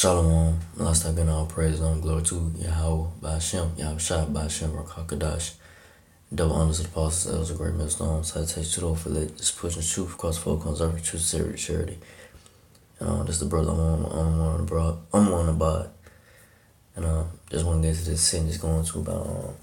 Shalom, last I've been all praise and glory to Yahweh, Ba'Shem, Yahweh Ba'Shem, Rakakadash. Double honors to the apostles, elders, a great millstone. Salutation to the Lord for just pushing the truth across folk on earth, truth, sincerity, charity. This is the brother I'm on about. And just want to get to this sentence going to about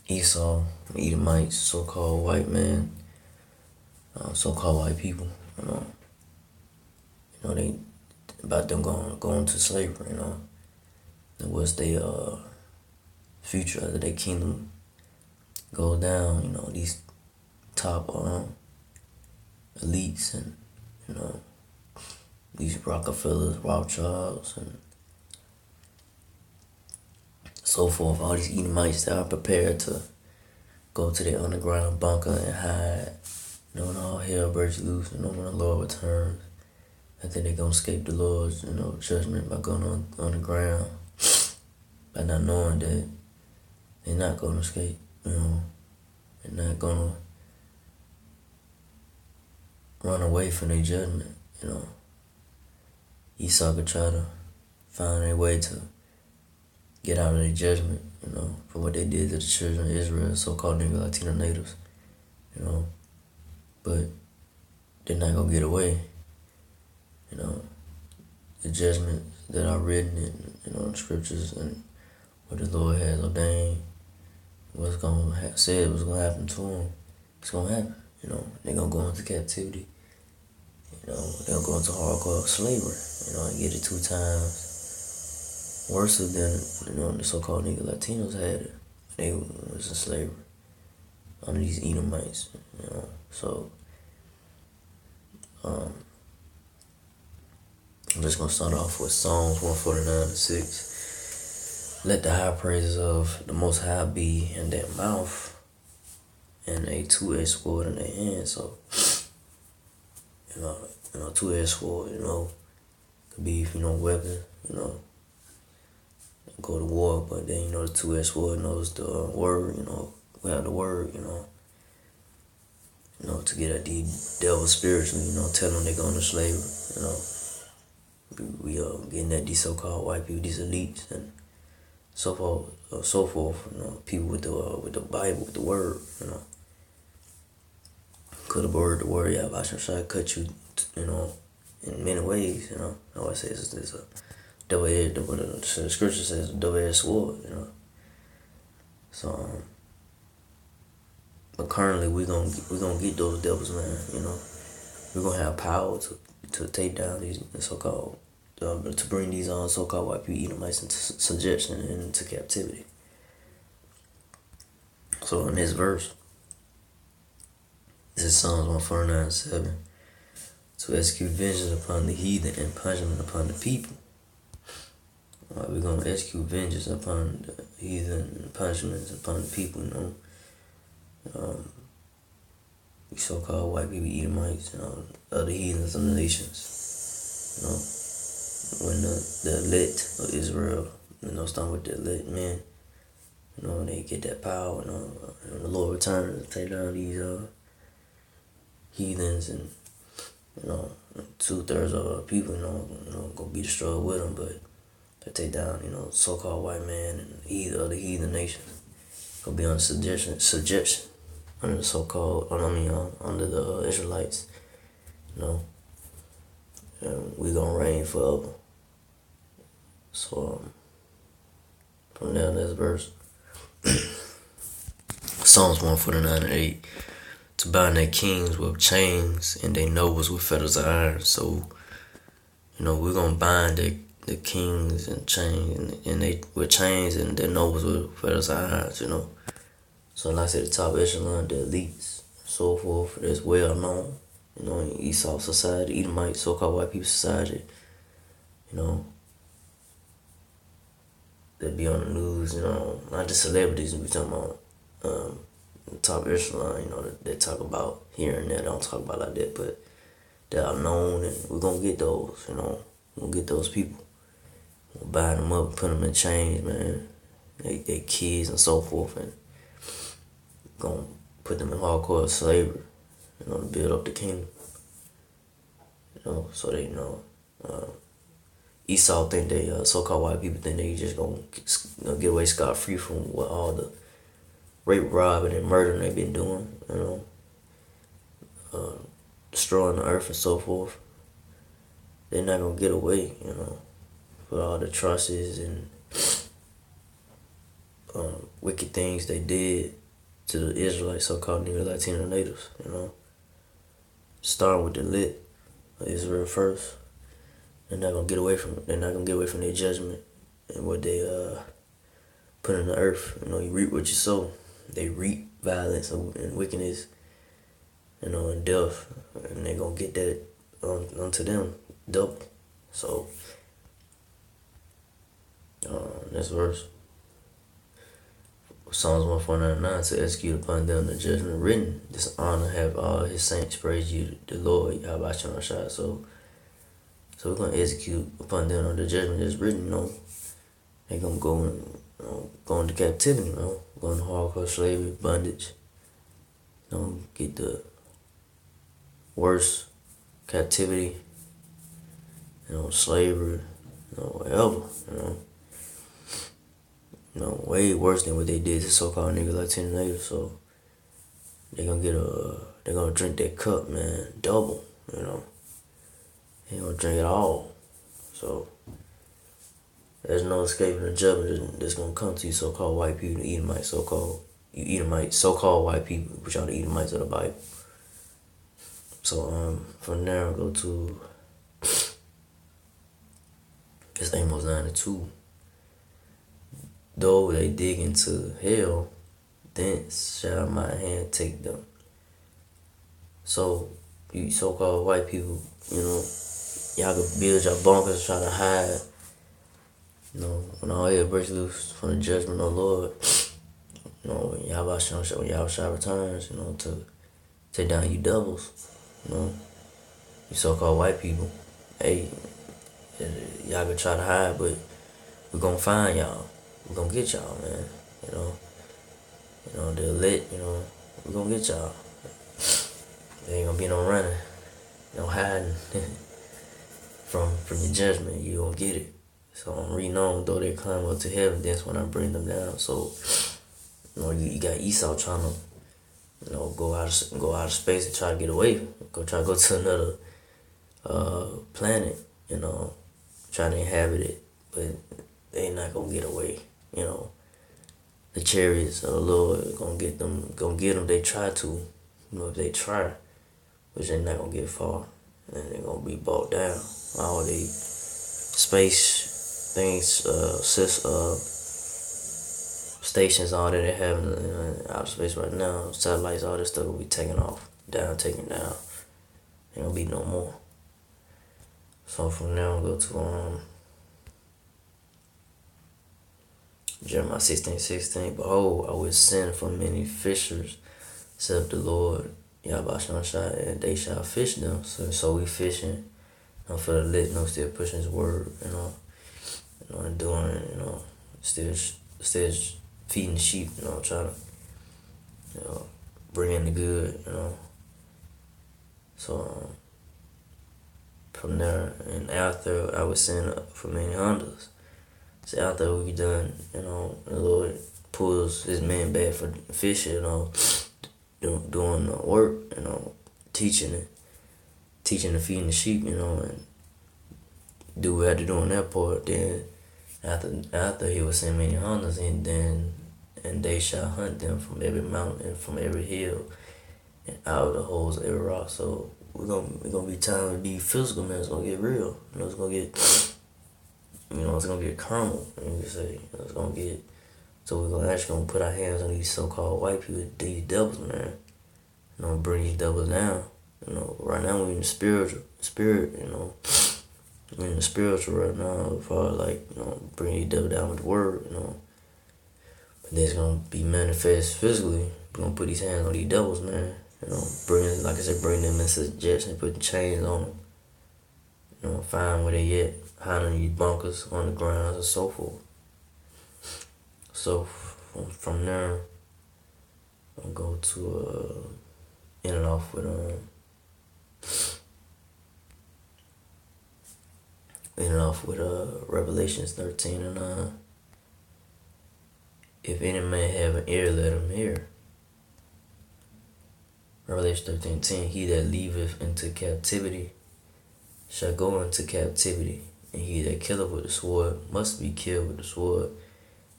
Esau, Edomites, so-called white man, so-called white people. They about them going to slavery. And what's their future after their kingdom goes down. These top elites and these Rockefellers, Rothschilds, and so forth. All these Edomites that are prepared to go to their underground bunker and hide. When all hell breaks loose, when the Lord returns, I think they're gonna escape the Lord's, judgment by going on the ground, by not knowing that they're not gonna escape. They're not gonna run away from their judgment. Esau could try to find a way to get out of their judgment, for what they did to the children of Israel, so-called Latino natives, but they're not gonna get away. The judgments that are written in the scriptures and what the Lord has ordained, what's gonna said was gonna happen to them, it's gonna happen. They're gonna go into captivity. They're gonna go into hardcore slavery. And get it 2 times worse than the so-called Latinos had it. They was in slavery under these Edomites. So I'm just gonna start off with Psalms 149:6. Let the high praises of the Most High be in their mouth and a 2-edged sword in their hand. So, 2-edged sword, could be, weapon, go to war, but then, the 2-edged sword knows the word, we have the word, to get at these devils spiritually, tell them they're going to slavery, We getting at these so-called white people, these elites, and so forth. People with the Bible, with the word. Could have word the word. Yeah, I should try to cut you. In many ways. I always say it's a double-edged. The scripture says a double-edged sword. So, but currently we gonna get those devils, man. We're gonna have power to take down these so-called, to bring these so-called white people, Edomites, into subjection and into captivity. So in this verse, this is Psalms 149:7, to execute vengeance upon the heathen and punishment upon the people. We're gonna execute vengeance upon the heathen and punishments upon the people. We so-called white people, Edomites, other heathens of the nations. When the elect of Israel, starting with the elect men, they get that power, and the Lord returns to take down these heathens, and 2/3 of people, gonna be destroyed with them, but they take down, so-called white man and either of the heathen nations, gonna be under subjection. Under the so-called, under the Israelites, and we gonna reign forever. So, from there, that's verse. Psalms 149:8, to bind their kings with chains and their nobles with fetters of iron. So, we're gonna bind the kings and chains, and they with chains, and their nobles with fetters of iron. So like I said, the top echelon, the elites, so forth, that's well known, in Esau society, Edomite, so-called white people society, that be on the news, not just celebrities, we talking about the top echelon, they talk about here and there, they don't talk about like that, but they are known, and we're gonna get those, we're gonna get those people. We'll bind them up, put them in chains, man, they kids and so forth, and gonna put them in hardcore slavery, to build up the kingdom. So they Esau think they so-called white people think they just gonna get away scot-free from what all the rape, robbing, and murdering they've been doing, destroying the earth and so forth. They're not gonna get away, for all the atrocities and wicked things they did to the Israelites, so-called Negro Latino natives, Starting with the lit of Israel first. They're not gonna get away from it. They're not gonna get away from their judgment and what they put in the earth. You reap what you sow. They reap violence and wickedness, and death, and they're gonna get that unto them double. So, this verse, Psalms 149:9, to execute upon them the judgment written. This honor have all his saints praise you, the Lord, Yahweh Shai. So we're gonna execute upon them on the judgment that's written. They're gonna go into captivity. Go into hardcore slavery, bondage. Get the worst captivity. Slavery. Whatever. Way worse than what they did to so-called nigga Latino natives. So they're gonna drink that cup, man, double. They gonna drink it all. So there's no escaping the judgment that's gonna come to you, so-called white people, the Edomites, so-called white people, which are the Edomites of the Bible. So from there I'll go to it's Amos 9:2. Though they dig into hell, thence shall my hand take them. So you so-called white people, y'all can build your bunkers, try to hide. When all hell breaks loose from the judgment of the Lord, when Yahweh Shai returns, to take down you doubles, you so-called white people. Hey, y'all can try to hide, but we're gonna find y'all. We're gonna get y'all, man. The elite, we're gonna get y'all. There ain't gonna be no running, no hiding from your judgment. You gonna get it. So I'm reading on, though they climb up to heaven, that's when I bring them down. So, you got Esau trying to, go out of space and try to get away. Try to go to another planet, trying to inhabit it, but they not gonna get away. The chariots of the Lord gonna get them. They try to, if they try, which they not gonna get far, and they're gonna be brought down. All the space things, stations, all that they have in outer space right now, satellites, all this stuff will be taken taken down. Ain't gonna be no more. So from there I'll go to Jeremiah 16:16. Behold, I will send for many fishers, saith the Lord, Yahweh Shai, and they shall fish them. So we fishing, for the lit, still pushing his word, and doing, still feeding the sheep, trying to, bring in the good, So from there, and after I was sent for many hunters. So after we done, the Lord pulls his men back for fishing, doing the work, teaching and feeding the sheep, and do what we had to do on that part. Then after he was sent many hunters, and they shall hunt them from every mountain and from every hill and out of the holes of every rock. So we're gonna be time to be physical, man. It's gonna get real. It's gonna get it's gonna get carnal, you say. It's gonna get, so we're gonna put our hands on these so-called white people, these devils, man. Bring these devils down. Right now we're in the spirit, we're in the spiritual right now, as far as bring these devils down with the word, But then it's gonna be manifest physically. We're gonna put these hands on these devils, man. Bring them into subjection, put the chains on them. Find where they at. Hiding these bunkers on the grounds and so forth. So from there, I'll go to end it off with ending off with Revelations 13 and 9. If any man have an ear, let him hear. Revelation 13:10. He that leaveth into captivity shall go into captivity, and he that killeth with the sword must be killed with the sword.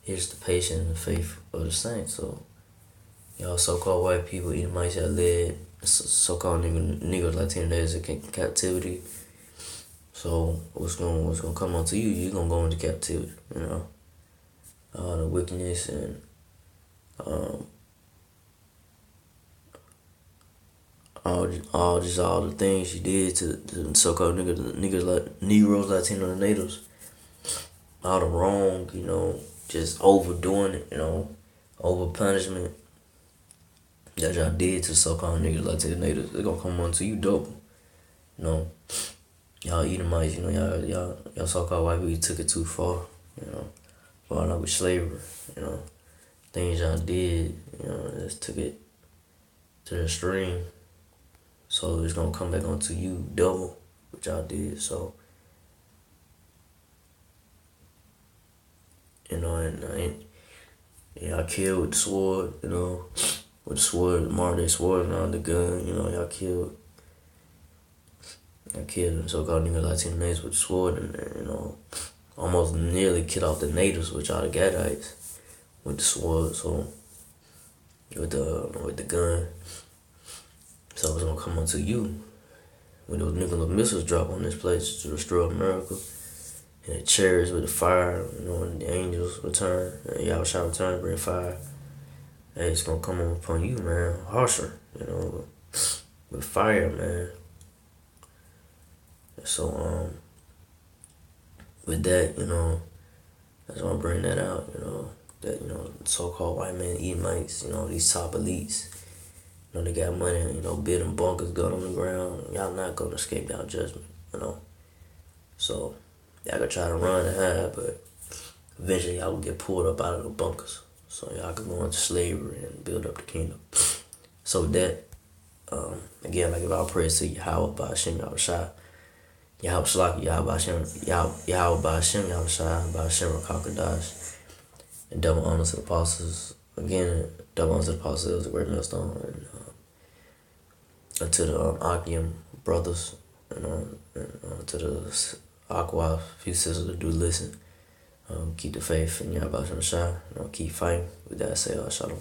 Here's the patience and the faith of the saints. So, y'all so-called white people, Edomites, y'all led so-called niggas Latinos in captivity. So what's gonna come onto you? You're gonna go into captivity. You know, all the wickedness and all the things you did to the so-called niggas like Negroes, Latinos, and natives. All the wrong, you know, just overdoing it, you know, over punishment that y'all did to so-called niggas, Latinos, natives. It's gonna come onto you double. You know, y'all Edomites, you know, y'all so-called white people took it too far. You know, falling out with slavery. You know, things y'all did, you know, just took it to the extreme. So it's gonna come back onto you double what y'all did. So, you know, and y'all killed with the sword, you know, with the sword, the modern day sword and all the gun, you know, y'all killed the so-called niggas Latino natives with the sword and you know, almost nearly killed off the natives, which are the Gadites, with the sword, so with the gun. So it's gonna come onto you when those nuclear missiles drop on this place to destroy America. And the chariots with the fire, you know, and the angels return, and y'all shall return, bring fire. Hey, it's gonna come upon you, man, harsher, you know, with fire, man. So, with that, you know, I just wanna bring that out, you know, that, you know, so-called white man Edomites, you know, these top elites, you know, they got money, you know, building bunkers, gun on the ground. Y'all not gonna escape y'all judgment, you know. So, y'all gonna try to run and hide, but eventually y'all will get pulled up out of the bunkers. So y'all can go into slavery and build up the kingdom. So with that, again, I give all praise to Yahweh, Ba'ashem, Yahushua, Yahweh Shalaki, Yahweh Ba'ashem, Yahweh Ba'ashem, Yahushua, Ba'ashem, Rakakadash, and double honor to the apostles. Again, double honor to the apostles, it was a great millstone. And to the Akim brothers, and to the Aqua, few sisters that do listen. Keep the faith in Yahweh Shalom. Keep fighting. With that, I say, Shalom.